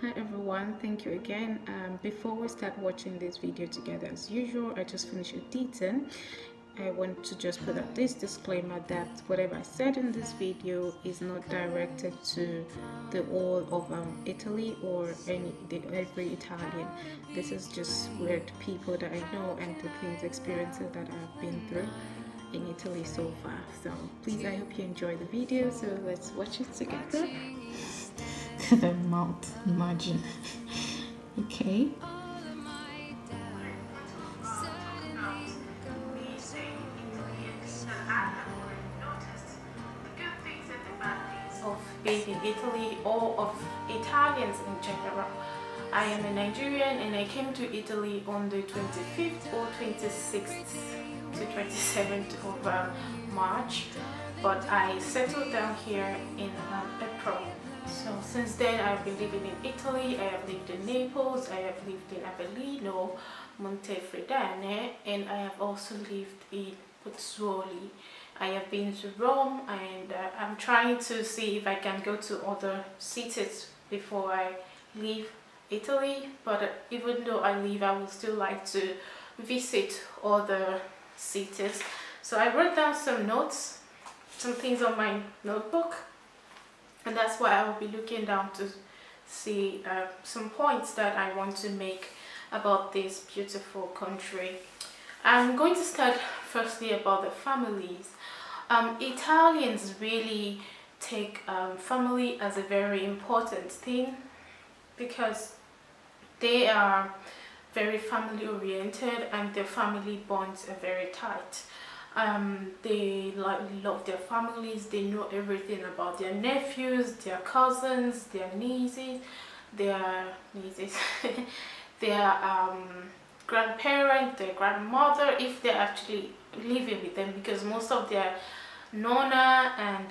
Hi everyone, thank you again. Before we start watching this video together, as usual, I just finished eating. I want to just put out this disclaimer that whatever I said in this video is not directed to the whole of Italy or every Italian. This is just with people that I know and the things, experiences that I've been through in Italy so far. So please, I hope you enjoy the video. So let's watch it together. The mouth, imagine. Okay. Of being in Italy or of Italians in general. I am a Nigerian and I came to Italy on the 25th or 26th to 27th of March, but I settled down here in April. So since then I've been living in Italy. I have lived in Naples, I have lived in Avellino, Montefredane, and I have also lived in Pozzuoli. I have been to Rome, and I'm trying to see if I can go to other cities before I leave Italy, but even though I leave, I would still like to visit other cities. So I wrote down some notes, some things on my notebook, and that's why I will be looking down to see some points that I want to make about this beautiful country. I'm going to start firstly about the families. Italians really take family as a very important thing because they are very family oriented and their family bonds are very tight. They love their families. They know everything about their nephews, their cousins, their nieces, their grandparents, their grandmother, if they're actually living with them, because most of their nonna and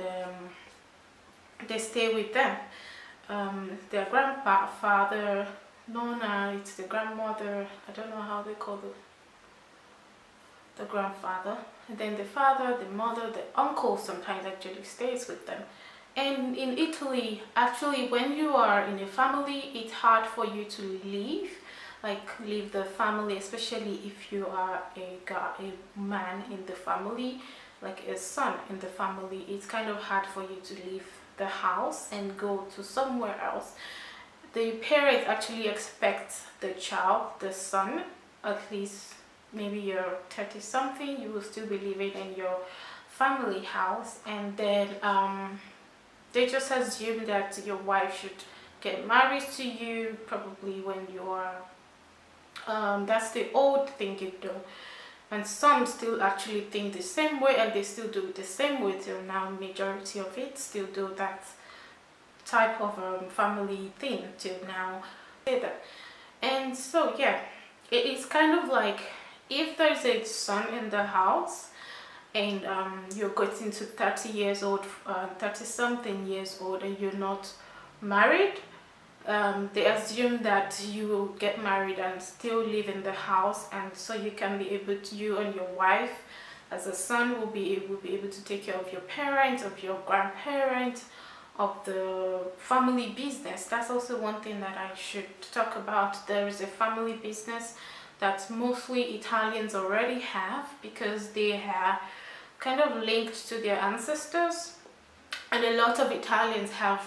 they stay with them. Their grandfather, nonna, it's the grandmother, I don't know how they call the grandfather, and then the father, the mother, the uncle sometimes actually stays with them. And in Italy, actually, when you are in a family, it's hard for you to leave the family, especially if you are a man in the family, like a son in the family. It's kind of hard for you to leave the house and go to somewhere else. The parents actually expect the child, the son, at least maybe you're 30 something, you will still be living in your family house, and then they just assume that your wife should get married to you probably when you are that's the old thinking though, and some still actually think the same way, and they still do it the same way till now. Majority of it still do that type of family thing till now. And so yeah, it is kind of like if there's a son in the house and you're getting to 30 years old, 30 something years old, and you're not married, they assume that you will get married and still live in the house, and so you can be able to, you and your wife as a son will be able to take care of your parents, of your grandparents, of the family business. That's also one thing that I should talk about. There is a family business that mostly Italians already have because they are kind of linked to their ancestors, and a lot of Italians have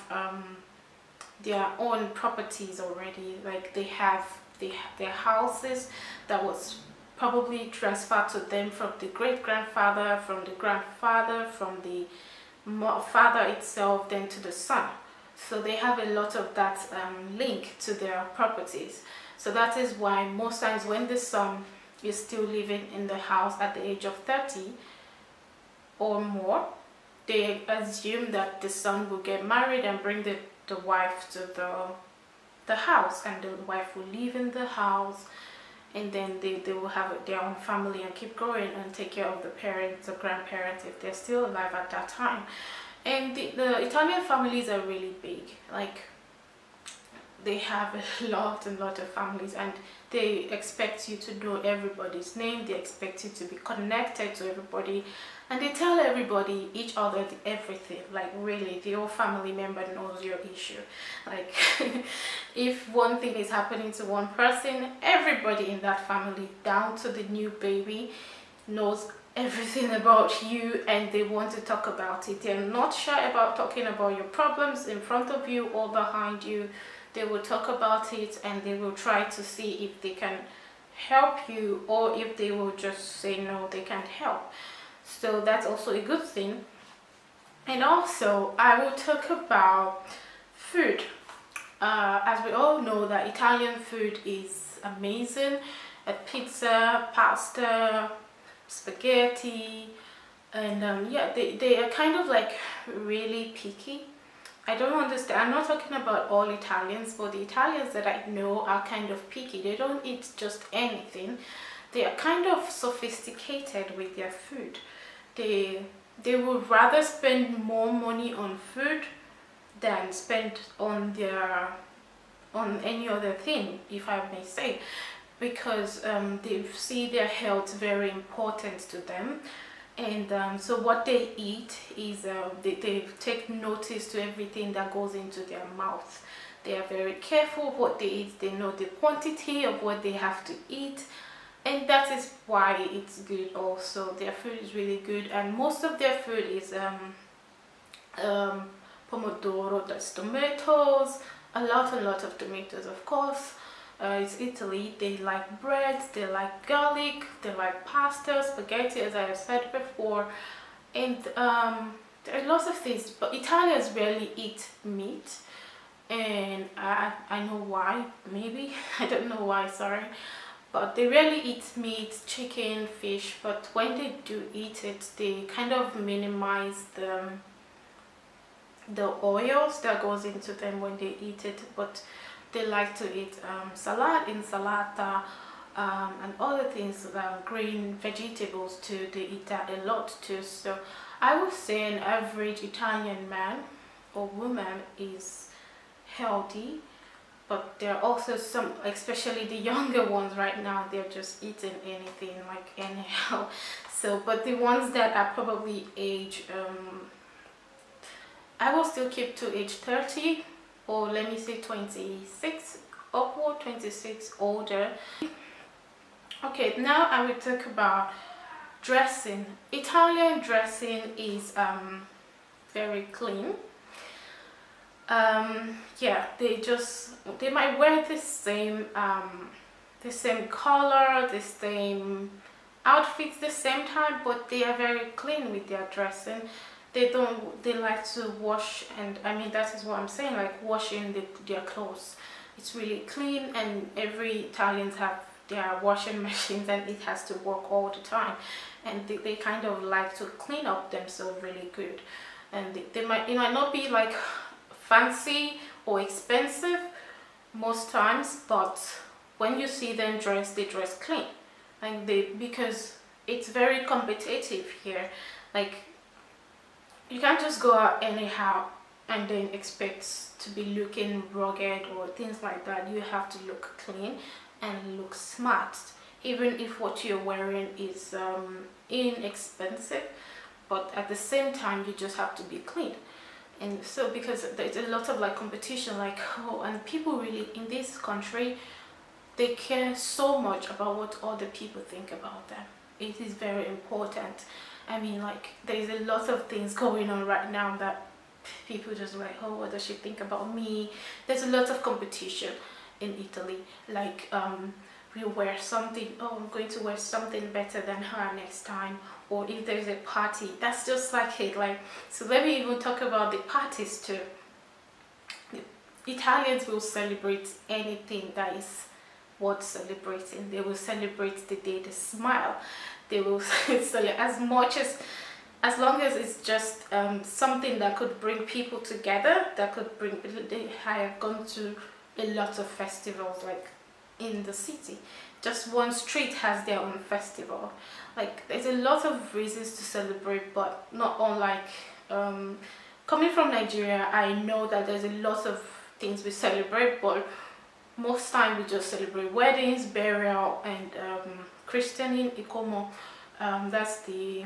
their own properties already. Like they have their houses that was probably transferred to them from the great grandfather, from the grandfather, from the father itself, then to the son. So they have a lot of that link to their properties. So that is why most times when the son is still living in the house at the age of 30 or more, they assume that the son will get married and bring the wife to the house, and the wife will live in the house, and then they will have their own family and keep going and take care of the parents or grandparents if they're still alive at that time. And the Italian families are really big. Like they have a lot and lot of families, and they expect you to know everybody's name. They expect you to be connected to everybody, and they tell everybody, each other, everything. Like really, the whole family member knows your issue. Like If one thing is happening to one person, everybody in that family, down to the new baby, knows everything about you, and they want to talk about it. They're not shy about talking about your problems in front of you or behind you. They will talk about it, and they will try to see if they can help you, or if they will just say no, they can't help. So that's also a good thing. And also I will talk about food. As we all know that Italian food is amazing. Pizza, pasta, spaghetti, and yeah, they are kind of like really picky. I don't understand. I'm not talking about all Italians, but the Italians that I know are kind of picky. They don't eat just anything. They are kind of sophisticated with their food. They would rather spend more money on food than spend on any other thing, if I may say, because they see their health very important to them. And so what they eat is they take notice to everything that goes into their mouth. They are very careful what they eat. They know the quantity of what they have to eat, and that is why it's good. Also, their food is really good, and most of their food is pomodoro, that's tomatoes, a lot of tomatoes, of course. It's Italy. They like bread, they like garlic, they like pasta, spaghetti, as I have said before, and there are lots of things. But Italians rarely eat meat, and I know why. Maybe I don't know why. Sorry, but they rarely eat meat, chicken, fish. But when they do eat it, they kind of minimize the oils that goes into them when they eat it. But they like to eat salad, insalata, and other things, green vegetables too. They eat that a lot too. So I would say an average Italian man or woman is healthy, but there are also some, especially the younger ones right now, they're just eating anything, like anyhow. So, but the ones that are probably age, I will still keep to age 30, or let me say 26 upward, 26 older. Okay, now I will talk about dressing. Italian dressing is very clean. Yeah, they might wear the same color, the same outfits, the same time, but they are very clean with their dressing. They like to wash, and I mean, that is what I'm saying, like washing their clothes. It's really clean, and every Italians have their washing machines, and it has to work all the time, and they kind of like to clean up themselves really good. And it might not be like fancy or expensive most times, but when you see them dress, they dress clean, and because it's very competitive here. Like, you can't just go out anyhow and then expect to be looking rugged or things like that. You have to look clean and look smart, even if what you're wearing is inexpensive, but at the same time you just have to be clean. And so, because there's a lot of like competition, like, oh, and people really in this country, they care so much about what other people think about them. It is very important. I mean, like, there's a lot of things going on right now that people just like, oh, what does she think about me? There's a lot of competition in Italy. Like, we wear something, oh, I'm going to wear something better than her next time. Or if there's a party, that's just like it. Like, so let me even talk about the parties too. The Italians will celebrate anything that is worth celebrating. They will celebrate the day they smile. They will celebrate as long as it's just something that could bring people together, that could bring. I have gone to a lot of festivals, like in the city. Just one street has their own festival. Like, there's a lot of reasons to celebrate, but not unlike coming from Nigeria, I know that there's a lot of things we celebrate, but most time we just celebrate weddings, burial, and christening, ikomo. That's the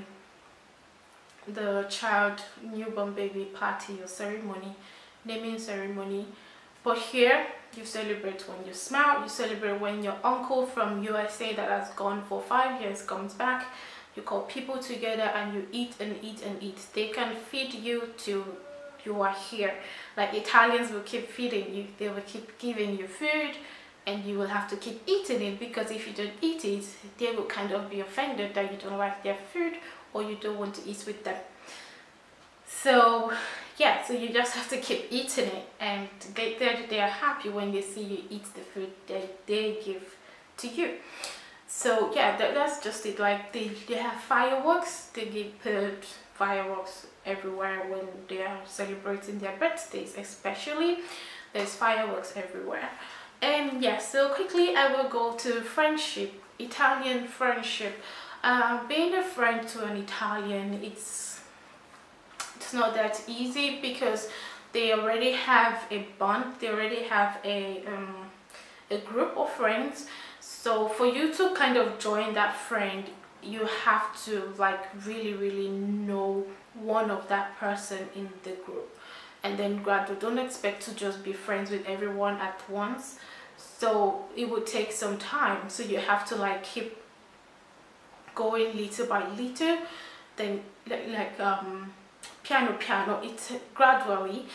child newborn baby party or ceremony, naming ceremony. But here, you celebrate when you smile, you celebrate when your uncle from USA that has gone for 5 years comes back. You call people together and you eat and eat and eat. They can feed you till you are here. Like Italians will keep feeding you, they will keep giving you food, and you will have to keep eating it, because if you don't eat it, they will kind of be offended that you don't like their food or you don't want to eat with them. So yeah, so you just have to keep eating it, and they are happy when they see you eat the food that they give to you. So yeah, that's just it. Like they have fireworks, they put fireworks everywhere when they are celebrating their birthdays, especially there's fireworks everywhere. And yeah, so quickly I will go to friendship, Italian friendship. Being a friend to an Italian, it's not that easy, because they already have a bond, they already have a group of friends. So for you to kind of join that friend, you have to like really know one of that person in the group, and then gradually, don't expect to just be friends with everyone at once. So it would take some time, so you have to like keep going little by little, then piano, it's gradually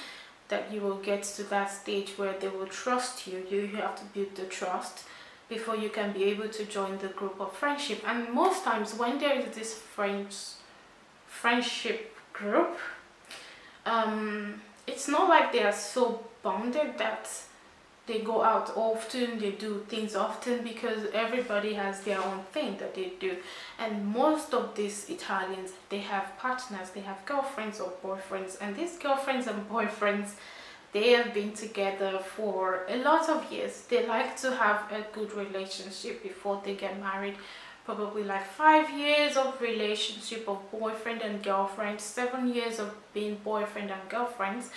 that you will get to that stage where they will trust you. You have to build the trust before you can be able to join the group of friendship. And most times when there is this friendship group, it's not like they are so bonded that they go out often, they do things often, because everybody has their own thing that they do. And most of these Italians, they have partners, they have girlfriends or boyfriends, and these girlfriends and boyfriends, they have been together for a lot of years. They like to have a good relationship before they get married. Probably like 5 years of relationship of boyfriend and girlfriend, 7 years of being boyfriend and girlfriends.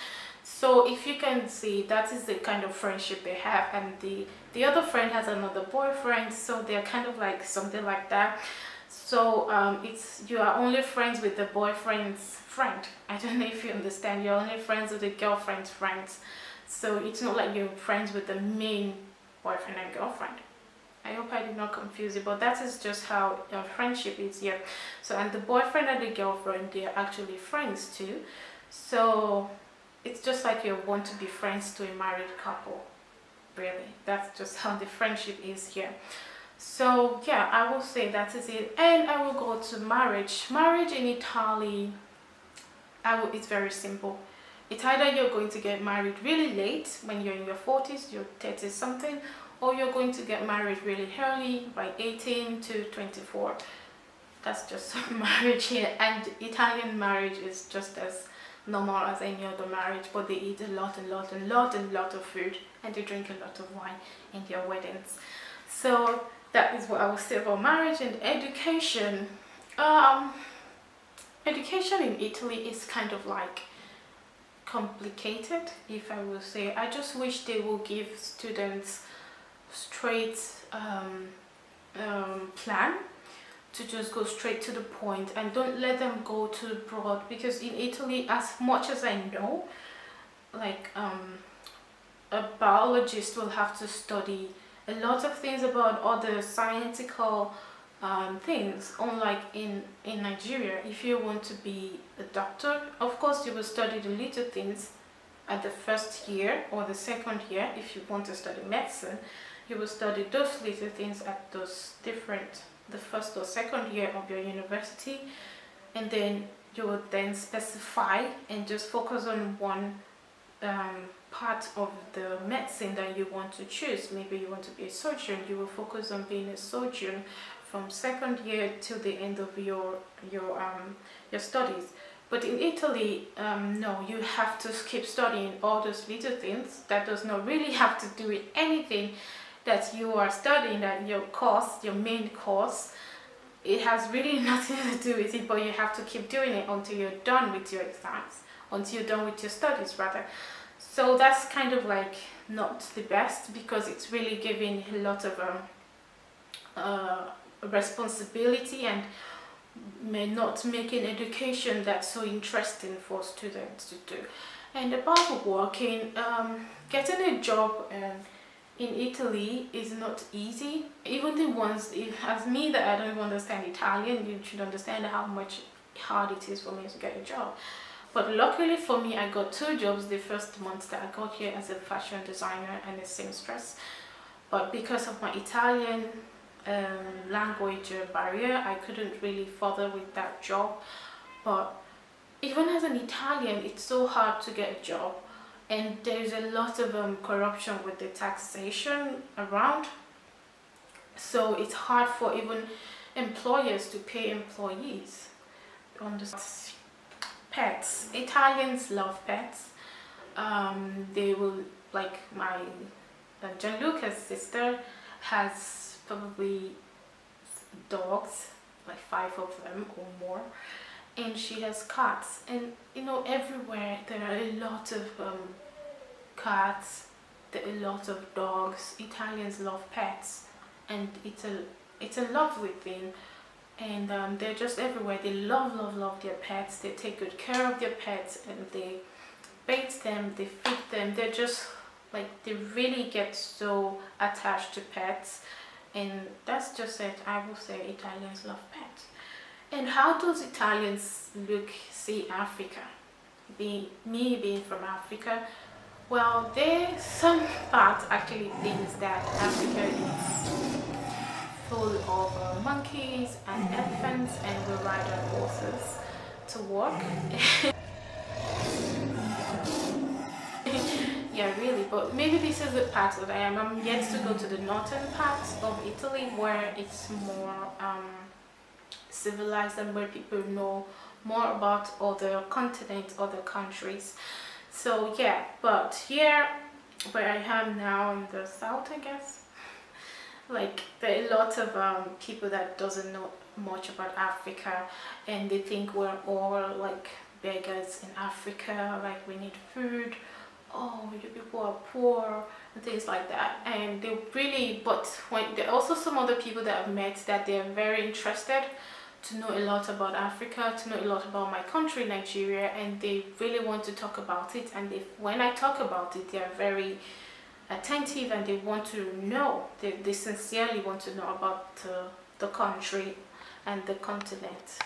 So if you can see, that is the kind of friendship they have. And the other friend has another boyfriend, so they're kind of like something like that. So it's, you are only friends with the boyfriend's friend. I don't know if you understand, you're only friends with the girlfriend's friends. So it's not like you're friends with the main boyfriend and girlfriend. I hope I did not confuse you, but that is just how friendship is here. So, and the boyfriend and the girlfriend, they are actually friends too. So it's just like you want to be friends to a married couple, really. That's just how the friendship is here. So yeah, I will say that is it. And I will go to marriage. Marriage in Italy, it's very simple. It's either you're going to get married really late, when you're in your 40s, you're 30 something, or you're going to get married really early, by 18 to 24. That's just marriage here. And Italian marriage is just as normal as any other marriage, but they eat a lot of food, and they drink a lot of wine in their weddings. So that is what I will say about marriage. And education. Education in Italy is kind of like complicated, if I will say. I just wish they will give students straight plan, to just go straight to the point, and don't let them go too broad, because in Italy, as much as I know, like a biologist will have to study a lot of things about other scientific things, unlike in Nigeria. If you want to be a doctor, of course you will study the little things at the first year or the second year. If you want to study medicine, you will study those little things at those the first or second year of your university, and then you will then specify and just focus on one part of the medicine that you want to choose. Maybe you want to be a surgeon, you will focus on being a surgeon from second year till the end of your studies. But in Italy, no, you have to keep studying all those little things that does not really have to do with anything that you are studying, that your main course, it has really nothing to do with it, but you have to keep doing it until you're done with your exams, until you're done with your studies rather. So that's kind of like not the best, because it's really giving a lot of responsibility, and may not making education that's so interesting for students to do. And about working, getting a job in Italy is not easy. Even the ones, as me that I don't even understand Italian, you should understand how much hard it is for me to get a job. But luckily for me, I got 2 jobs the first month that I got here as a fashion designer and a seamstress. But because of my Italian language barrier, I couldn't really further with that job. But even as an Italian, it's so hard to get a job, and there's a lot of corruption with the taxation around, so it's hard for even employers to pay employees. On the pets, Italians love pets. They will, like my Gianluca's sister has probably dogs, like 5 of them or more, and she has cats, and you know, everywhere there are a lot of cats, there are a lot of dogs. Italians love pets, and it's a lovely thing, and they're just everywhere. They love their pets. They take good care of their pets, and they bathe them, they feed them. They're just like, they really get so attached to pets, and that's just it. I will say Italians love pets. And how does Italians see Africa? Me being from Africa, well, there's some part actually thinks that Africa is full of monkeys and elephants, and we ride our horses to work. Yeah, really, but maybe this is the part that I am. I'm yet to go to the northern part of Italy, where it's more civilized and where people know more about other continents, other countries. So yeah, but here where I am now in the south, I guess, like, there are a lot of people that doesn't know much about Africa, and they think we're all like beggars in Africa, like we need food, oh, you people are poor, and things like that. And they really, but when there are also some other people that I've met that they're very interested to know a lot about Africa, to know a lot about my country, Nigeria, and they really want to talk about it. And when I talk about it, they're very attentive, and they want to know, they sincerely want to know about the country and the continent.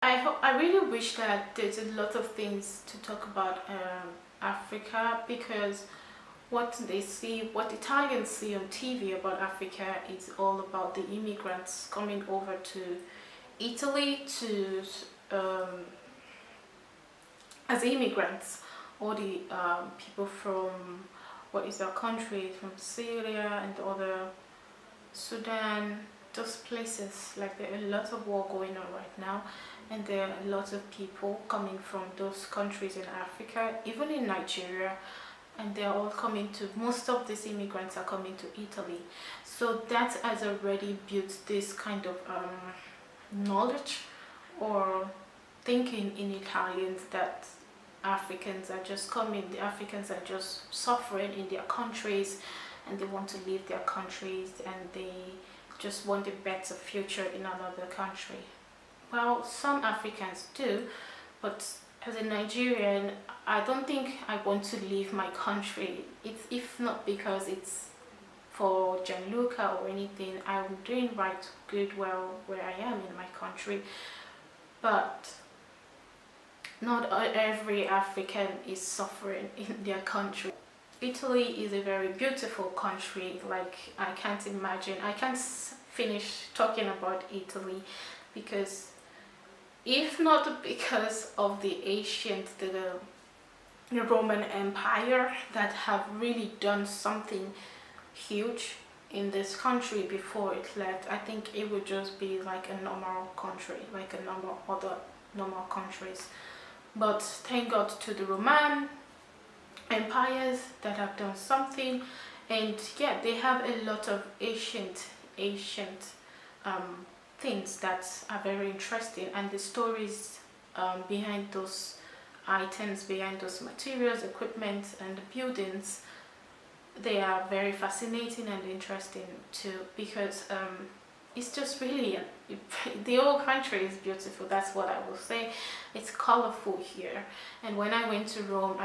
I really wish that there's a lot of things to talk about Africa, because what Italians see on TV about Africa is all about the immigrants coming over to Italy to as immigrants, or the people from, what is their country, from Syria and other, Sudan, those places. Like, there are a lot of war going on right now, and there are a lot of people coming from those countries in Africa, even in Nigeria, and they're all coming to, most of these immigrants are coming to Italy. So that has already built this kind of knowledge or thinking in Italians that Africans are just coming, the Africans are just suffering in their countries, and they want to leave their countries, and they just want a better future in another country. Well, some Africans do, but as a Nigerian, I don't think I want to leave my country. It's, if not because it's for Gianluca or anything, I'm doing right, good, well, where I am in my country. But not every African is suffering in their country. Italy is a very beautiful country. Like, I can't imagine, I can't finish talking about Italy, because if not because of the Roman Empire that have really done something huge in this country before it left, I think it would just be like a normal country, like a normal other normal countries. But thank God to the Roman empires that have done something, and yeah, they have a lot of ancient things that are very interesting, and the stories behind those items, behind those materials, equipment, and buildings, they are very fascinating and interesting too, because it's just really the whole country is beautiful. That's what I will say. It's colorful here. And when I went to Rome,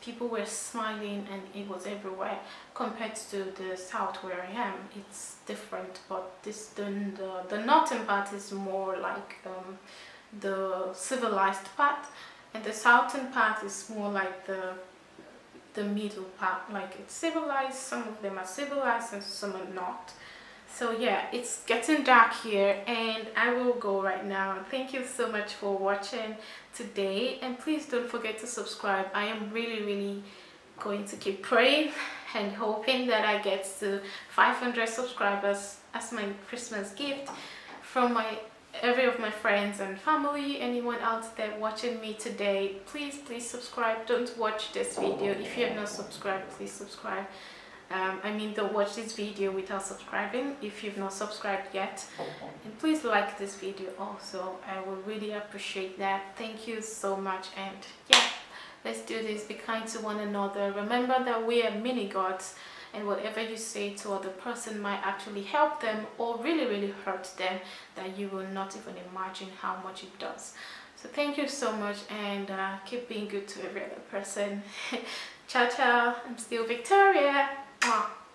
people were smiling and it was everywhere. Compared to the south where I am, it's different. But the northern part is more like the civilized part, and the southern part is more like the middle part. Like it's civilized. Some of them are civilized and some are not. So yeah, it's getting dark here and I will go right now. Thank you so much for watching today, and please don't forget to subscribe. I am really going to keep praying and hoping that I get to 500 subscribers as my Christmas gift from every of my friends and family. Anyone out there watching me today, please subscribe. Don't watch this video if you have not subscribed. Please subscribe. Don't watch this video without subscribing if you've not subscribed yet, and please like this video also. I would really appreciate that. Thank you so much, and yeah, let's do this. Be kind to one another. Remember that we are mini gods, and whatever you say to other person might actually help them or really hurt them, that you will not even imagine how much it does. So thank you so much, and keep being good to every other person. Ciao ciao. I'm still Victoria. Mwah.